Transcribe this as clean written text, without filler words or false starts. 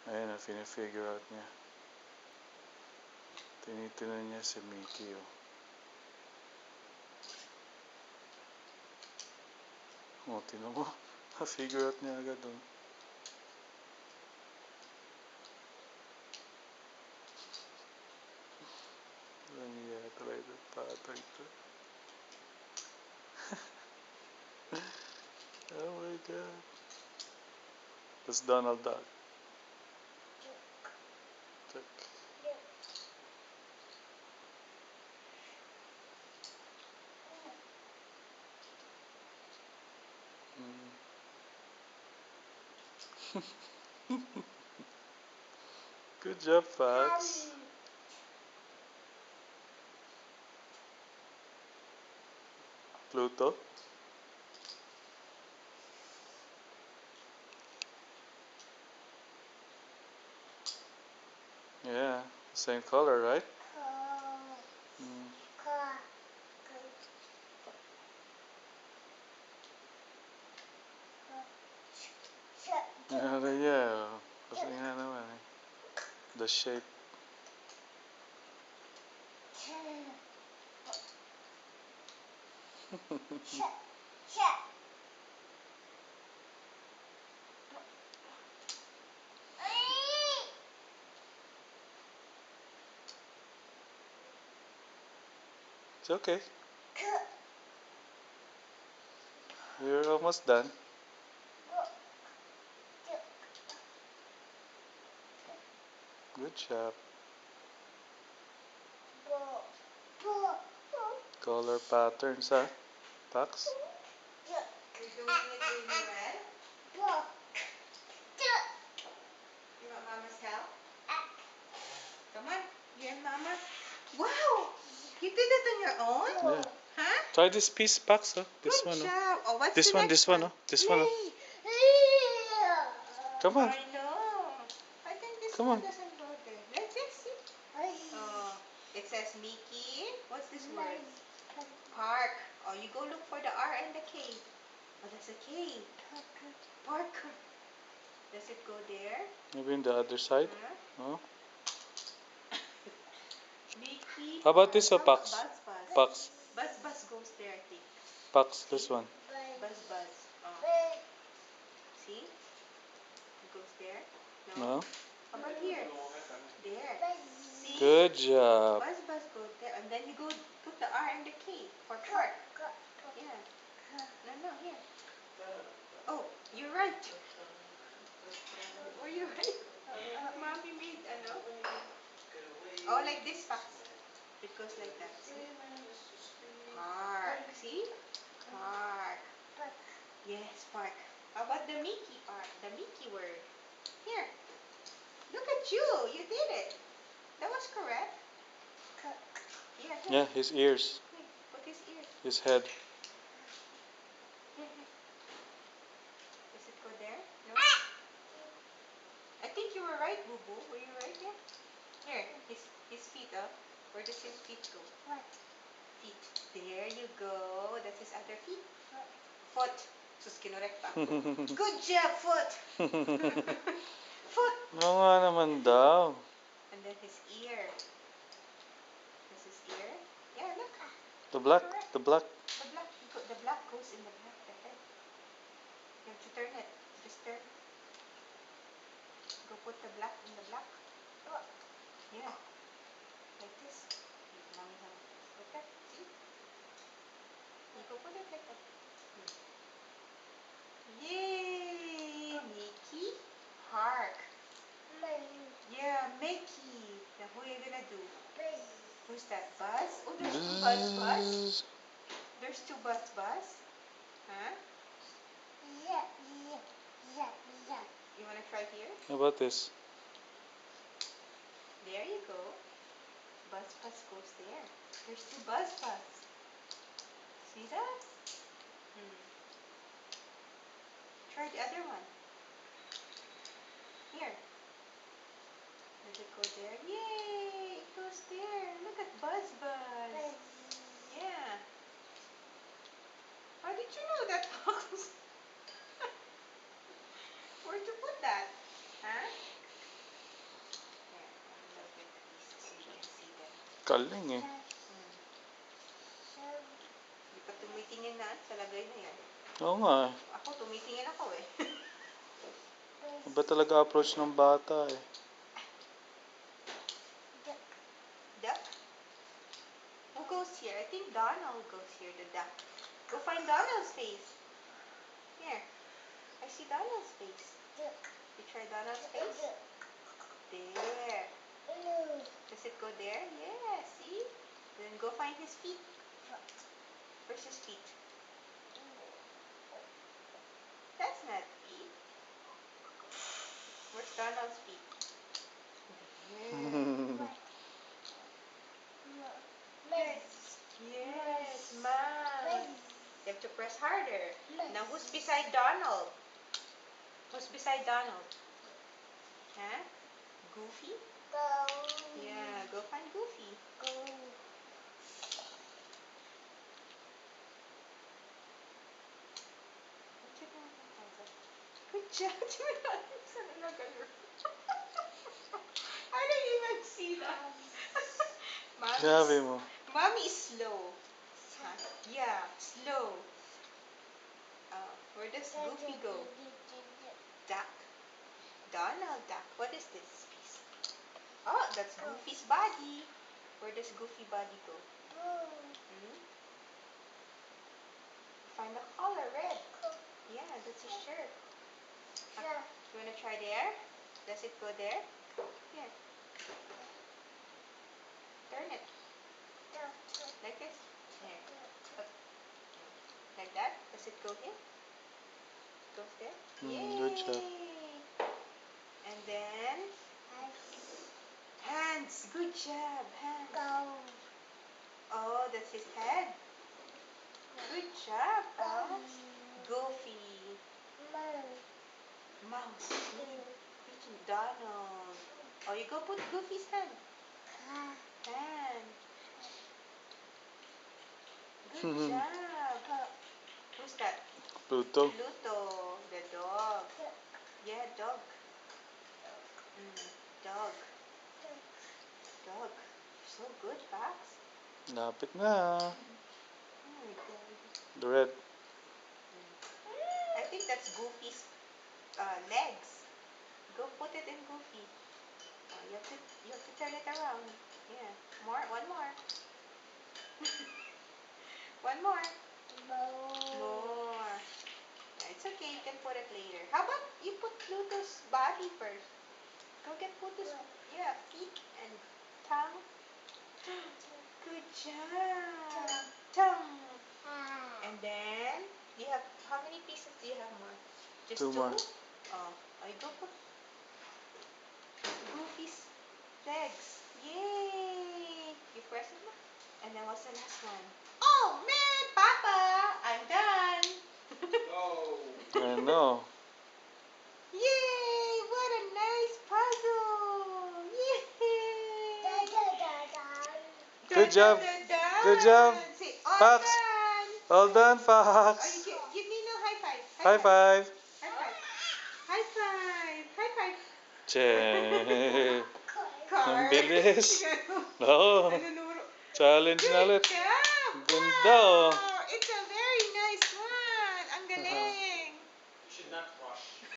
Ayan, figure out niya. Tinitinan niya si Mickey, oh. Oh, tinan mo. Figure out niya agad, oh. Walang iya talaga yung patay ito. Oh my God. That's Donald Duck. Check. Good job, Fox. Pluto? Yeah, same color, right? Yeah. Kasi nga naman eh. The shape. It's okay. We're almost done. Good job. Color patterns, huh? Fox? You're doing it really well. You want Mama's help? Come on, you and Mama. Wow! You did it on your own? Yeah. Huh? Try this piece, Fox, huh? This Good one, job. Oh, what's This the one, next this one, oh. This one, oh. Yay! Come on. I know. I think this Come one on. doesn't go there. Let's see. Oh, it says Mickey. What's this word? Park. Oh, you go look for the R and the K. Oh, that's a K. Parker. Does it go there? Maybe on the other side. Huh? No? Mickey. How about this, How about Fox? Buzz Buzz? Fox. Buzz Buzz goes there, I think. Fox, See? this one. Buzz Buzz. Oh. See? It goes there. No? No? How about here? There. See? Good job. Buzz Buzz goes there. And then you go put the R and the K for park. Yeah. No, here. Oh, you're right. Were you right? Mommy made ano? Oh, like this, Fox. It goes like that. See? Park. See? Park. Yes, park. How about the Mickey part? The Mickey word. Here. Look at you. You did it. That was correct. Yeah, here. Yeah, his ears. Here. Put his ears. His head. Here. Does it go there? No? I think you were right, Boo Boo. Were you right? Yeah. Here. His feet, oh. Where does his feet go? What? Feet. There you go. That's his other feet. Foot. Sus, kinorekta ako. Good job, foot. Foot. Oo nga naman daw. And then his ear. This is ear. Yeah, look. The black. Correct. The black. The black goes in the black. The head. You have to turn it. Just turn. Go put the black in the black. Yeah. Like this. Mommy have like that. See? You go put it like that. Yay! Mickey. Hark. Yeah, Mickey. Now who are you gonna do? Who's that? Buzz? Oh, there's two Buzz Buzz. There's two Buzz Buzz. Huh? You wanna try here? How about this? There you go. Buzz Buzz goes there. There's two Buzz Buzz. See that? Try the other one. Here. Does it go there? Yay! It goes there. Look at Buzz Buzz. Yeah. How did you know that, Fox? Where'd you put that? Huh? Galing eh. Hmm. Di pa tumitingin na sa lagay na yan. Oo nga eh. Ako, tumitingin ako eh. Iba talaga approach ng bata eh. Duck? Who goes here? I think Donald goes here, the duck. Go find Donald's face. Here. I see Donald's face. You try Donald's face? There. Does it go there? Yeah, see? Then go find his feet. Where's his feet? That's not feet. Where's Donald's feet? There. Yes, mouse. You have to press harder. Now who's beside Donald? Who's beside Donald? Huh? Goofy? Yeah, go find Goofy. Good job. I didn't even see that. Sabi mo. Mommy is slow. Huh? Yeah, slow. Where does Goofy go? Duck. Donald Duck. What is this piece? Oh, that's Goofy's body. Where does Goofy body go? Hmm? Find the color, red. Yeah, that's his shirt. You wanna try there? Does it go there? Here. Turn it. Like this? Here. Like that? Does it go here? Goes there? Yay! Good job. And then hands. Good job. Hands. Oh, that's his head. Good job, Alex. Goofy. Mouse. Donald. Oh, you go put Goofy's hand. Hand. Good job. Who's that? Pluto. Pluto. The dog. Yeah, dog. Dog. Dog. So good, Pax. Lapit na. Oh my God. The red. I think that's Goofy's legs. Go put it in Goofy. You have to turn it around. Yeah. More. One more. One more. More. It's okay. You can put it later. How about you put Pluto's body first? Go get Pluto's feet and tongue. Good job. Tongue. And then you have how many pieces do you have more? Just Two more. Oh, I go put Goofy's legs. Yay! You press it now. And then what's the last one? Oh man, Papa, I'm done. I know. Yay! What a nice puzzle! Yay! Good job. Dun. Good job. Say, all Fox. done. Well done, Oh, Fox. give me no high five. High five. High five. High five. High five. Che. Car. Ang bilis. Oo. Challenge na ulit. Good job. Ganda oh.